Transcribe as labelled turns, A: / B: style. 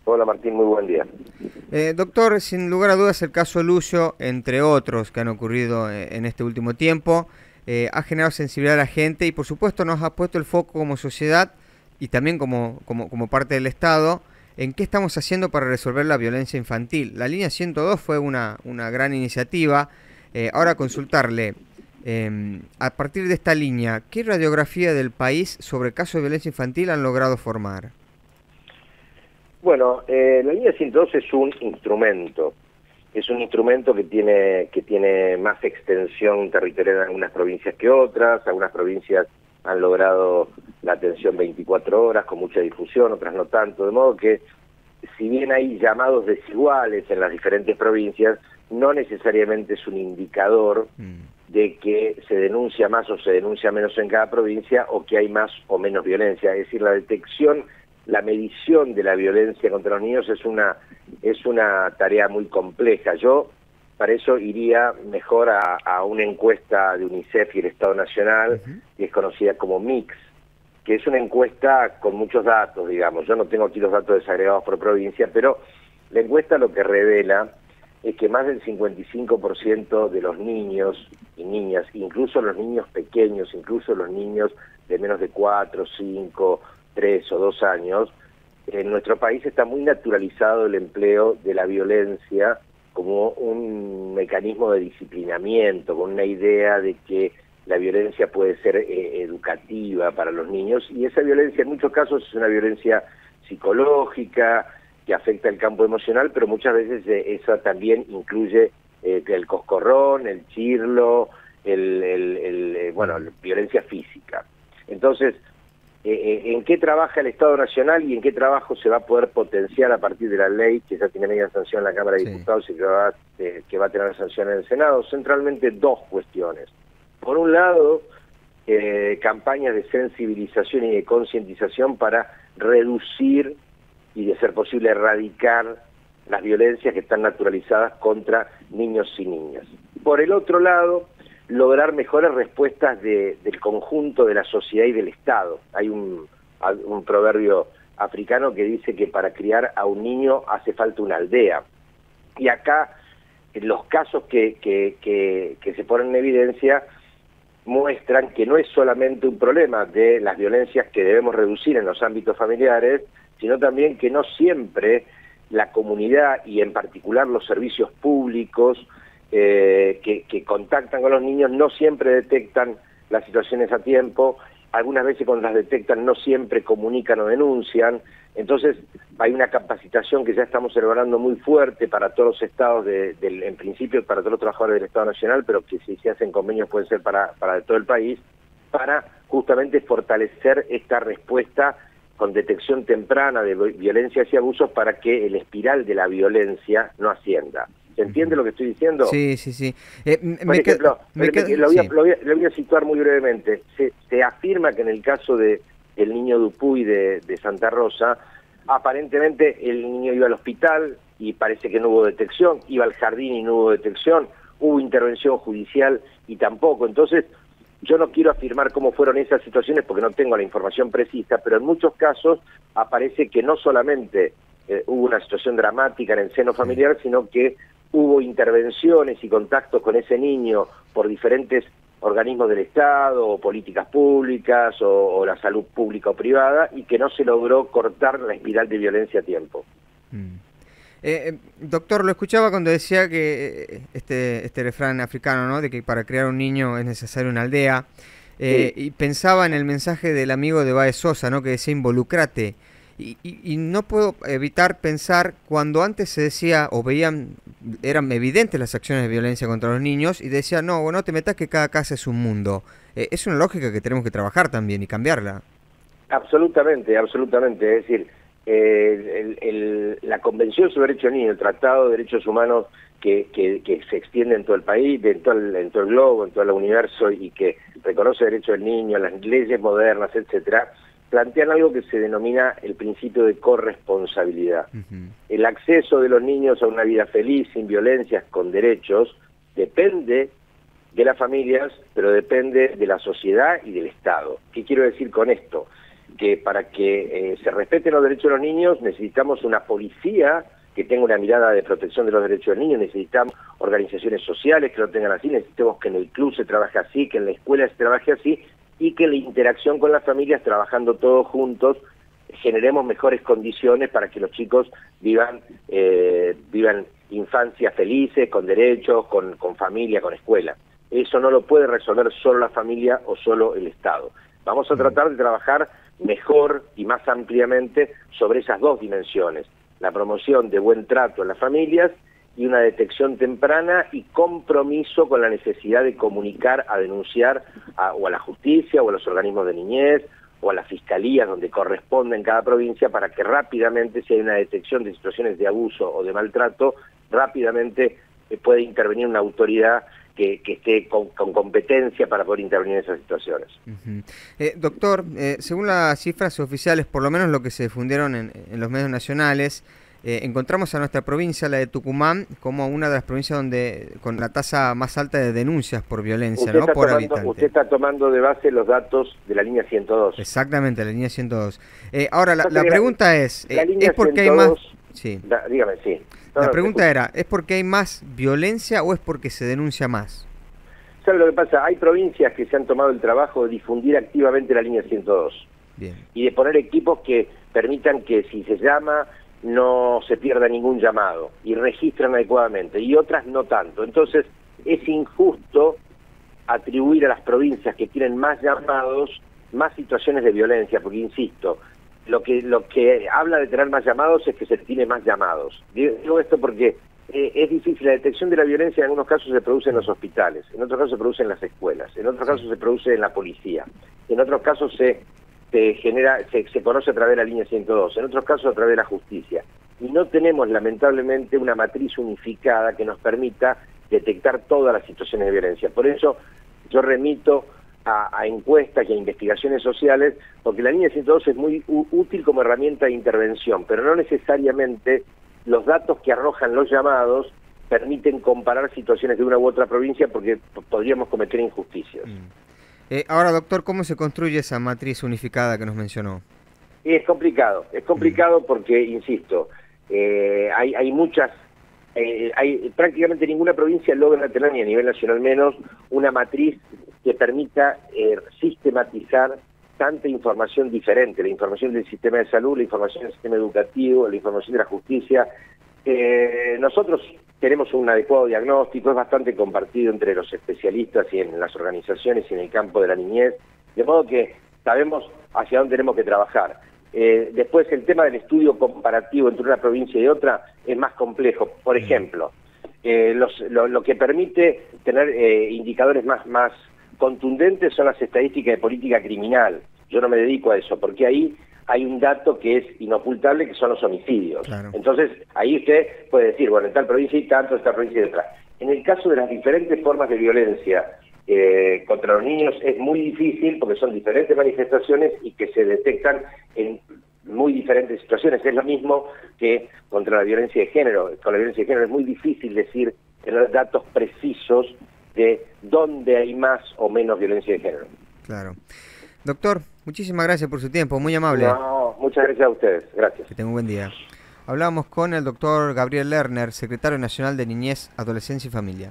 A: Hola Martín, muy buen día.
B: Doctor, sin lugar a dudas el caso Lucio, entre otros que han ocurrido en este último tiempo, ha generado sensibilidad a la gente y por supuesto nos ha puesto el foco como sociedad y también como parte del Estado en qué estamos haciendo para resolver la violencia infantil. La línea 102 fue una gran iniciativa. Ahora consultarle, a partir de esta línea, ¿qué radiografía del país sobre casos de violencia infantil han logrado formar?
A: Bueno, la línea 102 es un instrumento que tiene más extensión territorial en algunas provincias que otras. Algunas provincias han logrado la atención 24 horas con mucha difusión, otras no tanto, de modo que si bien hay llamados desiguales en las diferentes provincias, no necesariamente es un indicador de que se denuncia más o se denuncia menos en cada provincia o que hay más o menos violencia. Es decir, la medición de la violencia contra los niños es una tarea muy compleja. Yo para eso iría mejor a una encuesta de UNICEF y el Estado Nacional, que es conocida como MIX, que es una encuesta con muchos datos, digamos. Yo no tengo aquí los datos desagregados por provincia, pero la encuesta lo que revela es que más del 55% de los niños y niñas, incluso los niños pequeños, incluso los niños de menos de 4, 5, 3 o 2 años, en nuestro país está muy naturalizado el empleo de la violencia como un mecanismo de disciplinamiento, con una idea de que la violencia puede ser educativa para los niños, y esa violencia en muchos casos es una violencia psicológica que afecta el campo emocional, pero muchas veces esa también incluye el coscorrón, el chirlo, violencia física. Entonces, ¿en qué trabaja el Estado Nacional y en qué trabajo se va a poder potenciar a partir de la ley que ya tiene media sanción en la Cámara de Diputados y que va a tener sanción en el Senado? Centralmente dos cuestiones. Por un lado, campañas de sensibilización y de concientización para reducir y, de ser posible, erradicar las violencias que están naturalizadas contra niños y niñas. Por el otro lado, lograr mejores respuestas del conjunto de la sociedad y del Estado. Hay un proverbio africano que dice que para criar a un niño hace falta una aldea. Y acá, los casos que se ponen en evidencia muestran que no es solamente un problema de las violencias que debemos reducir en los ámbitos familiares, sino también que no siempre la comunidad y en particular los servicios públicos que contactan con los niños no siempre detectan las situaciones a tiempo. Algunas veces cuando las detectan no siempre comunican o denuncian. Entonces hay una capacitación que ya estamos elaborando muy fuerte para todos los estados, en principio para todos los trabajadores del Estado Nacional, pero que si se hacen convenios pueden ser para todo el país, para justamente fortalecer esta respuesta con detección temprana de violencias y abusos para que el espiral de la violencia no ascienda. ¿Se entiende lo que estoy diciendo?
B: Sí, sí, sí.
A: Por ejemplo, lo voy a situar muy brevemente. Se afirma que en el caso del niño Dupuy de Santa Rosa, aparentemente el niño iba al hospital y parece que no hubo detección, iba al jardín y no hubo detección, hubo intervención judicial y tampoco. Entonces, yo no quiero afirmar cómo fueron esas situaciones porque no tengo la información precisa, pero en muchos casos aparece que no solamente hubo una situación dramática en el seno familiar, sino que hubo intervenciones y contactos con ese niño por diferentes organismos del Estado, o políticas públicas, o la salud pública o privada, y que no se logró cortar la espiral de violencia a tiempo.
B: Doctor, lo escuchaba cuando decía que este refrán africano, ¿no?, de que para criar un niño es necesaria una aldea,
A: Sí.
B: y pensaba en el mensaje del amigo de Baez Sosa, ¿no?, que decía involucrate. Y no puedo evitar pensar cuando antes se decía o eran evidentes las acciones de violencia contra los niños y decía, no te metas que cada casa es un mundo. Es una lógica que tenemos que trabajar también y cambiarla.
A: Absolutamente, absolutamente. Es decir, la Convención sobre Derechos del Niño, el Tratado de Derechos Humanos que se extiende en todo el país, en todo el globo, en todo el universo, y que reconoce el derecho del niño, las leyes modernas, etcétera, plantean algo que se denomina el principio de corresponsabilidad. El acceso de los niños a una vida feliz, sin violencias, con derechos, depende de las familias, pero depende de la sociedad y del Estado. ¿Qué quiero decir con esto? que para que se respeten los derechos de los niños necesitamos una policía que tenga una mirada de protección de los derechos del niño, necesitamos organizaciones sociales que lo tengan así, necesitamos que en el club se trabaje así, que en la escuela se trabaje así, y que la interacción con las familias, trabajando todos juntos, generemos mejores condiciones para que los chicos vivan infancias felices, con derechos, con familia, con escuela. Eso no lo puede resolver solo la familia o solo el Estado. Vamos a tratar de trabajar mejor y más ampliamente sobre esas dos dimensiones: la promoción de buen trato en las familias y una detección temprana y compromiso con la necesidad de comunicar, a denunciar o a la justicia o a los organismos de niñez o a las fiscalías donde corresponde en cada provincia, para que rápidamente, si hay una detección de situaciones de abuso o de maltrato, rápidamente puede intervenir una autoridad que esté con competencia para poder intervenir en esas situaciones.
B: Doctor, según las cifras oficiales, por lo menos lo que se difundieron en los medios nacionales, encontramos a nuestra provincia, la de Tucumán, como una de las provincias donde con la tasa más alta de denuncias por violencia, ¿no? Por habitante.
A: Usted está tomando de base los datos de la línea 102.
B: Exactamente, la línea 102. Ahora, la pregunta es porque hay más... Sí.
A: Dígame, sí.
B: La pregunta era, ¿es porque hay más violencia o es porque se denuncia más?
A: ¿Sabe lo que pasa? Hay provincias que se han tomado el trabajo de difundir activamente la línea 102.
B: Bien.
A: Y de poner equipos que permitan que si se llama no se pierda ningún llamado y registran adecuadamente, y otras no tanto. Entonces es injusto atribuir a las provincias que tienen más llamados más situaciones de violencia, porque insisto, lo que habla de tener más llamados es que se tiene más llamados. Digo esto porque es difícil. La detección de la violencia en algunos casos se produce en los hospitales, en otros casos se produce en las escuelas, en otros casos se produce en la policía, en otros casos se conoce a través de la línea 102, en otros casos a través de la justicia. Y no tenemos, lamentablemente, una matriz unificada que nos permita detectar todas las situaciones de violencia. Por eso yo remito a encuestas y a investigaciones sociales, porque la línea 102 es muy útil como herramienta de intervención, pero no necesariamente los datos que arrojan los llamados permiten comparar situaciones de una u otra provincia, porque podríamos cometer injusticias.
B: Ahora, doctor, ¿cómo se construye esa matriz unificada que nos mencionó?
A: Es complicado porque, insisto, hay muchas, prácticamente ninguna provincia logra tener, ni a nivel nacional menos, una matriz que permita sistematizar tanta información diferente: la información del sistema de salud, la información del sistema educativo, la información de la justicia. Nosotros tenemos un adecuado diagnóstico, es bastante compartido entre los especialistas y en las organizaciones y en el campo de la niñez, de modo que sabemos hacia dónde tenemos que trabajar. Después, el tema del estudio comparativo entre una provincia y otra es más complejo. Por ejemplo, lo que permite tener indicadores más contundentes son las estadísticas de política criminal. Yo no me dedico a eso, porque ahí hay un dato que es inocultable, que son los homicidios. Claro. Entonces, ahí usted puede decir, bueno, en tal provincia hay tanto, en tal provincia hay otra. En el caso de las diferentes formas de violencia contra los niños es muy difícil, porque son diferentes manifestaciones y que se detectan en muy diferentes situaciones. Es lo mismo que contra la violencia de género. Con la violencia de género es muy difícil tener datos precisos de dónde hay más o menos violencia de género.
B: Claro. Doctor, muchísimas gracias por su tiempo, muy amable.
A: No, muchas gracias a ustedes, gracias.
B: Que tenga un buen día. Hablamos con el doctor Gabriel Lerner, secretario nacional de Niñez, Adolescencia y Familia.